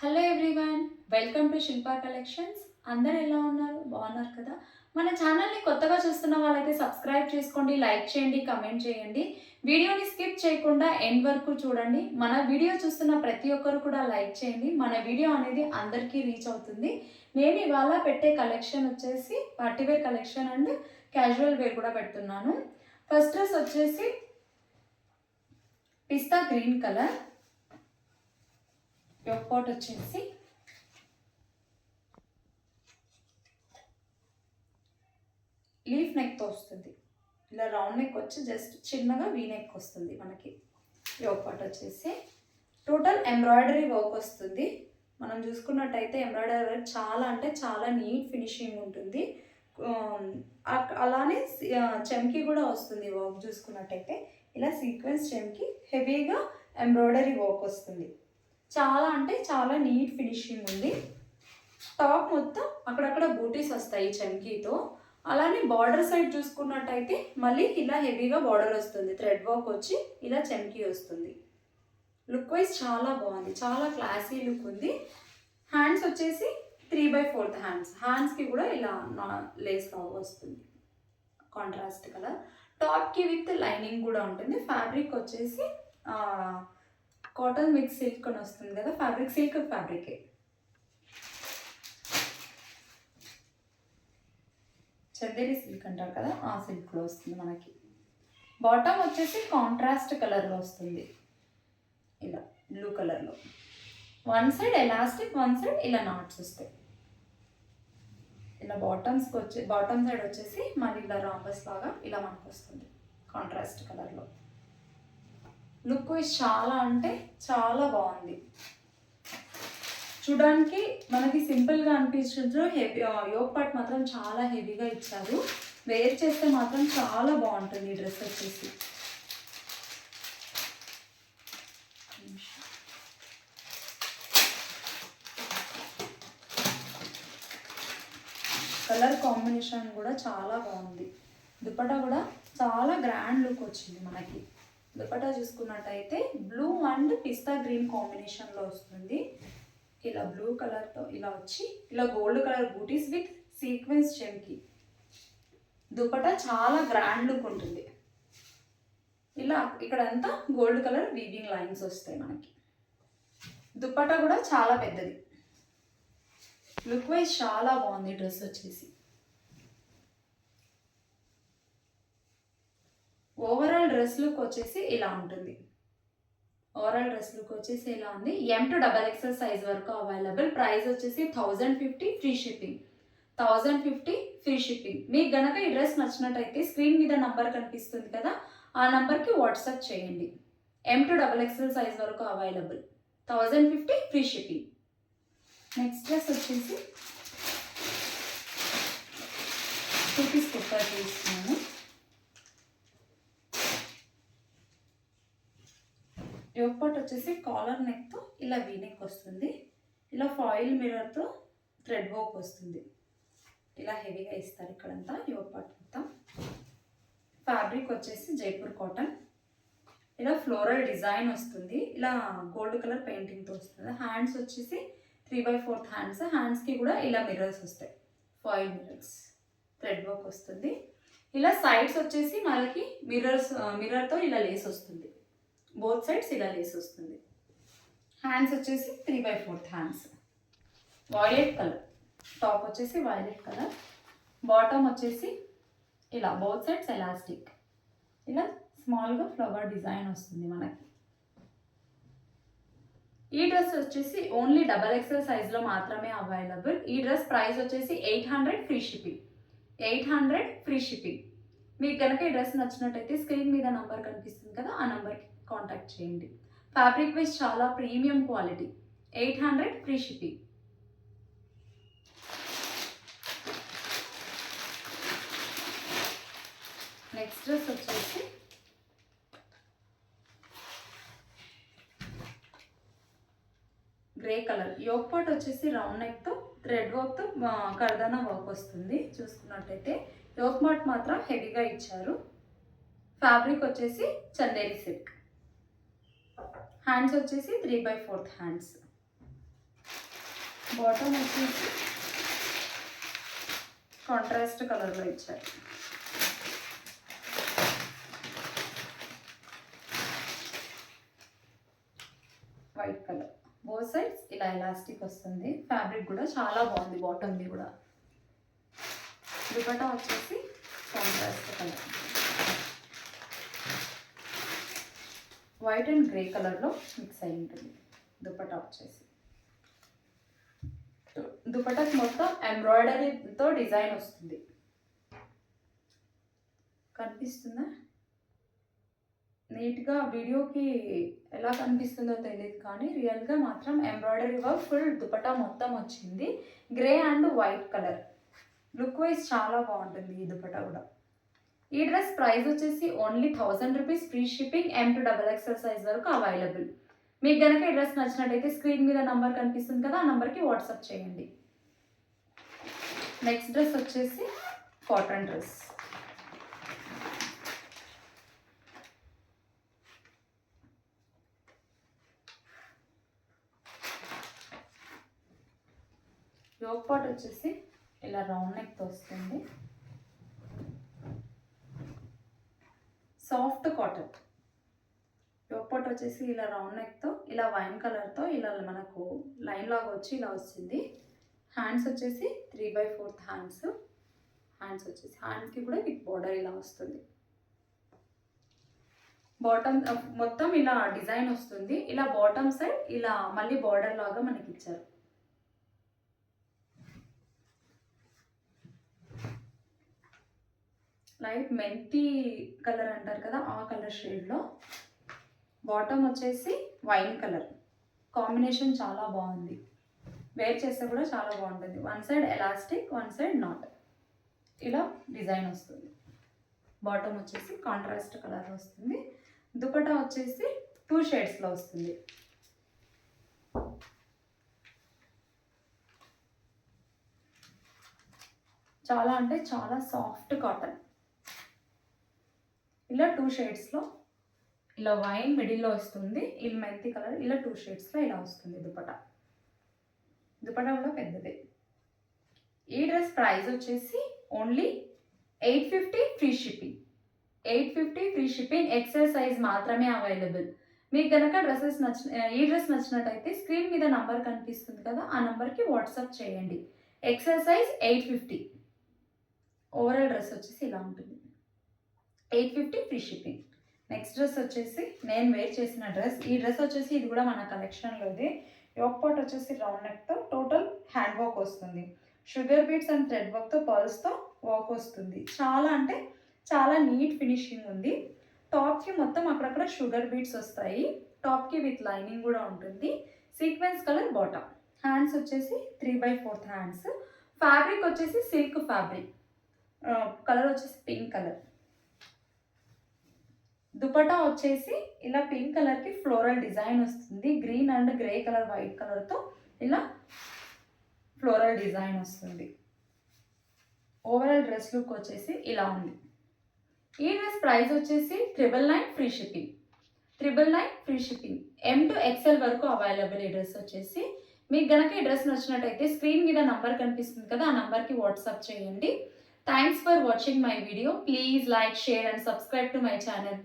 Hello everyone, welcome to Shilpa collections. అందరు ఎలా ఉన్నారు? బాగున్నారు కదా? మన ఛానల్ని కొత్తగా చూస్తున్న వాళ్ళైతే సబ్స్క్రైబ్ చేసుకోండి, లైక్ చేయండి, కమెంట్ చేయండి. వీడియోని స్కిప్ చేయకుండా ఎండ్ వరకు చూడండి. మన వీడియో చూస్తున్న ప్రతి ఒక్కరు కూడా లైక్ చేయండి. మన వీడియో అనేది అందరికీ రీచ్ అవుతుంది. నేను ఇవాళ పెట్టే కలెక్షన్ వచ్చేసి party wear collection and casual wear కూడా పెడుతున్నాను. ఫస్ట్ డ్రెస్ వచ్చేసి pista green colour, yoke part వచ్చేసి లీఫ్ నెక్తో వస్తుంది. ఇలా రౌండ్ నెక్ వచ్చి జస్ట్ చిన్నగా వీ నెక్ వస్తుంది. మనకి యోక్ పాట్ వచ్చేసి టోటల్ ఎంబ్రాయిడరీ వర్క్ వస్తుంది. మనం చూసుకున్నట్టయితే ఎంబ్రాయిడరీ వర్క్ చాలా అంటే చాలా నీట్ ఫినిషింగ్ ఉంటుంది. అలానే చెమ్కి కూడా వస్తుంది. వర్క్ చూసుకున్నట్టయితే ఇలా సీక్వెన్స్ చెమ్కి హెవీగా ఎంబ్రాయిడరీ వర్క్ వస్తుంది. చాలా అంటే చాలా నీట్ ఫినిషింగ్ ఉంది. టాప్ మొత్తం అక్కడక్కడ బూటీస్ వస్తాయి చెమ్కీతో. అలానే బార్డర్ సైడ్ చూసుకున్నట్టయితే మళ్ళీ ఇలా హెవీగా బార్డర్ వస్తుంది. థ్రెడ్ వర్క్ వచ్చి ఇలా చెమ్కీ వస్తుంది. లుక్ వైజ్ చాలా బాగుంది, చాలా క్లాసీ లుక్ ఉంది. హ్యాండ్స్ వచ్చేసి 3/4 హ్యాండ్స్. హ్యాండ్స్కి కూడా ఇలా లేస్ లాగా వస్తుంది, కాంట్రాస్ట్ కలర్. టాప్కి విత్ లైనింగ్ కూడా ఉంటుంది. ఫ్యాబ్రిక్ వచ్చేసి కాటన్ మిక్స్ సిల్క్ అని వస్తుంది కదా, ఫ్యాబ్రిక్ సిల్క్ ఫ్యాబ్రికే. చందేరి సిల్క్ అంటారు కదా, ఆ సిల్క్లో వస్తుంది మనకి. బాటమ్ వచ్చేసి కాంట్రాస్ట్ కలర్లో వస్తుంది, ఇలా బ్లూ కలర్లో. One side elastic, one side ఇలా నాట్స్ వస్తాయి. ఇలా బాటమ్ సైడ్ వచ్చేసి మళ్ళీ ఇలా రాంబస్ లాగా ఇలా మనకు వస్తుంది కాంట్రాస్ట్ కలర్లో. లుక్ వైజ్ చాలా అంటే చాలా బాగుంది. చూడడానికి మనకి సింపుల్గా అనిపించదు. హెవీ యోక్ పార్ట్ మాత్రం చాలా హెవీగా ఇచ్చారు. వేర్ చేస్తే మాత్రం చాలా బాగుంటుంది ఈ డ్రెస్ వచ్చేసి. కలర్ కాంబినేషన్ కూడా చాలా బాగుంది. దుపట్టా కూడా చాలా గ్రాండ్ లుక్ వచ్చింది మనకి. దుపట్టా చూసుకున్నట్టయితే బ్లూ అండ్ పిస్తా గ్రీన్ కాంబినేషన్లో వస్తుంది. ఇలా బ్లూ కలర్తో ఇలా వచ్చి ఇలా gold colour booties with sequins చెమ్కి. దుపట్టా చాలా గ్రాండ్ లుక్ ఉంటుంది. ఇలా ఇక్కడంతా గోల్డ్ కలర్ వీవింగ్ లైన్స్ వస్తాయి మనకి. దుపట్టా కూడా చాలా పెద్దది. లుక్ వైజ్ చాలా బాగుంది డ్రెస్ వచ్చేసి. ఓవరాల్ డ్రెస్ లుక్ వచ్చేసి ఇలా ఉంటుంది. ఓవరాల్ డ్రెస్ లుక్ వచ్చేసి ఇలా ఉంది. M to XXL సైజ్ వరకు అవైలబుల్. ప్రైస్ వచ్చేసి 1050 ఫ్రీ షిప్పింగ్. 1050 free shipping. మీకు గనక ఈ డ్రెస్ నచ్చినట్టయితే స్క్రీన్ మీద నంబర్ కనిపిస్తుంది కదా, ఆ నంబర్కి వాట్సాప్ చేయండి. M to XXL సైజ్ వరకు available. 1050 free shipping. Next dress వచ్చేసి 2 పీస్ కుర్తా తీసుకున్నాను. యోక్ పార్ట్ వచ్చేసి కాలర్ నెక్తో ఇలా వీ నెక్ వస్తుంది. ఇలా ఫాయిల్ మిర్రర్తో థ్రెడ్ వర్క్ వస్తుంది. ఇలా హెవీగా ఇస్తారు ఇక్కడంతా యోక్ పార్ట్ మొత్తం. ఫ్యాబ్రిక్ వచ్చేసి జైపూర్ కాటన్. ఇలా ఫ్లోరల్ డిజైన్ వస్తుంది. ఇలా గోల్డ్ కలర్ పెయింటింగ్తో వస్తుంది. హ్యాండ్స్ వచ్చేసి 3/4 హ్యాండ్స్. హ్యాండ్స్కి కూడా ఇలా మిర్రర్స్ వస్తాయి, ఫాయిల్ మిర్రర్స్. థ్రెడ్ వర్క్ వస్తుంది. ఇలా సైడ్స్ వచ్చేసి మనకి మిర్రర్తో ఇలా లేస్ వస్తుంది. బోత్ సైడ్స్ ఇలా లేస్ వస్తుంది. హ్యాండ్స్ వచ్చేసి 3/4 హ్యాండ్స్. Violet colour. టాప్ వచ్చేసి వాయిలెట్ కలర్. బాటమ్ వచ్చేసి ఇలా బోత్ సైడ్స్ ఎలాస్టిక్. ఇలా స్మాల్గా ఫ్లవర్ డిజైన్ వస్తుంది మనకి. ఈ డ్రెస్ వచ్చేసి ఓన్లీ XXL సైజ్లో మాత్రమే అవైలబుల్. ఈ డ్రెస్ ప్రైస్ వచ్చేసి 800 ఫ్రీ షిప్పింగ్. 800 free shipping. మీకు కనుక ఈ డ్రెస్ నచ్చినట్టయితే స్క్రీన్ మీద నంబర్ కనిపిస్తుంది కదా, ఆ నంబర్కి కాంటాక్ట్ చేయండి. ఫ్యాబ్రిక్ వైజ్ చాలా premium quality. 800 free shipping. Next dress వచ్చేసి గ్రే కలర్. యోక్ పార్ట్ వచ్చేసి రౌండ్ నెక్తో థ్రెడ్ వర్క్తో కర్దానా వర్క్ వస్తుంది. చూసుకున్నట్టయితే యోక్ పార్ట్ మాత్రం హెవీగా ఇచ్చారు. ఫ్యాబ్రిక్ వచ్చేసి చందేరి సిల్క్. హ్యాండ్స్ వచ్చేసి 3/4 హ్యాండ్స్. బాటమ్ వచ్చేసి కాంట్రాస్ట్ కలర్లో ఇచ్చారు. వైట్ కలర్, బోత్ సైడ్స్ ఇలా ఎలాస్టిక్ వస్తుంది. ఫ్యాబ్రిక్ కూడా చాలా బాగుంది, బాటమ్ది కూడా. దుపట్టా వచ్చేసి contrast colour, white and grey కలర్లో మిక్స్ అయి ఉంటుంది. దుపట్టా వచ్చేసి దుపట్టాకి మొత్తం ఎంబ్రాయిడరీతో డిజైన్ వస్తుంది. కనిపిస్తుందా? నీట్గా వీడియోకి ఎలా కనిపిస్తుందో తెలియదు కానీ రియల్గా మాత్రం ఎంబ్రాయిడరీ వర్క్ ఫుల్ దుపట్టా మొత్తం వచ్చింది. Grey and white colour, look wise చాలా బాగుంటుంది ఈ దుపట్టా కూడా. ఈ డ్రెస్ ప్రైస్ వచ్చేసి only 1000 rupees, free shipping, M2XXL size వరకు అవైలబుల్. మీకు కనుక ఈ డ్రెస్ నచ్చినట్టయితే స్క్రీన్ మీద నంబర్ కనిపిస్తుంది కదా, ఆ నంబర్కి వాట్సాప్ చేయండి. నెక్స్ట్ డ్రెస్ వచ్చేసి కాటన్ డ్రెస్. యోక్ పార్ట్ వచ్చేసి ఇలా రౌండ్ నెక్తో వస్తుంది. Soft cotton. యోక్ పార్ట్ వచ్చేసి ఇలా రౌండ్ నెక్తో, ఇలా వైన్ కలర్తో ఇలా మనకు లైన్ లాగా వచ్చి ఇలా వస్తుంది. హ్యాండ్స్ వచ్చేసి 3/4 హ్యాండ్స్. హ్యాండ్స్ వచ్చేసి హ్యాండ్స్కి కూడా విత్ బార్డర్ ఇలా వస్తుంది. బాటమ్ మొత్తం ఇలా డిజైన్ వస్తుంది. ఇలా బాటమ్ సైడ్ ఇలా మళ్ళీ బార్డర్ లాగా మనకి ఇచ్చారు. లైట్ మెంతి కలర్ అంటారు కదా, ఆ కలర్ షేడ్లో. బాటమ్ వచ్చేసి వైన్ కలర్ కాంబినేషన్ చాలా బాగుంది. వేర్ చేస్తే కూడా చాలా బాగుంటుంది. One side elastic, one side not, ఇలా డిజైన్ వస్తుంది. బాటమ్ వచ్చేసి కాంట్రాస్ట్ కలర్ వస్తుంది. దుపట్టా వచ్చేసి 2 షేడ్స్లో వస్తుంది. చాలా అంటే చాలా సాఫ్ట్ కాటన్. ఇలా 2 షేడ్స్లో, ఇలా వైన్ మిడిల్లో వస్తుంది, ఇలా మెంతి కలర్, ఇలా 2 షేడ్స్లో ఇలా వస్తుంది దుపట్టా. దుపట్టా కూడా పెద్దదే. ఈ డ్రెస్ ప్రైస్ వచ్చేసి only 850 free shipping. 850 free shipping, XL size మాత్రమే అవైలబుల్. మీకు కనుక ఈ డ్రెస్ నచ్చినట్టయితే స్క్రీన్ మీద నంబర్ కనిపిస్తుంది కదా, ఆ నంబర్కి వాట్సాప్ చేయండి. XL size 850. ఓవరాల్ డ్రెస్ వచ్చేసి ఇలా ఉంటుంది. 850 ఫ్రీ షిప్పింగ్. నెక్స్ట్ డ్రెస్ వచ్చేసి నేను వేర్ చేసిన డ్రెస్. ఈ డ్రెస్ వచ్చేసి ఇది కూడా మన కలెక్షన్లోది. యోక్ పార్ట్ వచ్చేసి రౌండ్ నెక్తో టోటల్ హ్యాండ్ వర్క్ వస్తుంది. షుగర్ బీట్స్ అండ్ థ్రెడ్ వర్క్తో పర్ల్స్తో వర్క్ వస్తుంది. చాలా అంటే చాలా నీట్ ఫినిషింగ్ ఉంది. టాప్కి మొత్తం అక్కడక్కడ షుగర్ బీట్స్ వస్తాయి. టాప్కి విత్ లైనింగ్ కూడా ఉంటుంది. Sequence colour bottom. హ్యాండ్స్ వచ్చేసి 3/4 హ్యాండ్స్. ఫ్యాబ్రిక్ వచ్చేసి సిల్క్ ఫ్యాబ్రిక్. కలర్ వచ్చేసి పింక్ కలర్. దుపట్టా వచ్చేసి ఇలా పింక్ కలర్కి ఫ్లోరల్ డిజైన్ వస్తుంది. Green and grey colour white కలర్తో ఇలా ఫ్లోరల్ డిజైన్ వస్తుంది. ఓవరాల్ డ్రెస్ లుక్ వచ్చేసి ఇలా ఉంది. ఈ డ్రెస్ ప్రైస్ వచ్చేసి 999 free shipping. 999 free shipping. M2XL వరకు అవైలబుల్. ఈ డ్రెస్ వచ్చేసి మీకు కనుక ఈ డ్రెస్ నచ్చినట్టయితే స్క్రీన్ మీద నంబర్ కనిపిస్తుంది కదా, ఆ నంబర్కి వాట్సాప్ చేయండి. Thanks for watching my video. Please like, share and subscribe to my channel.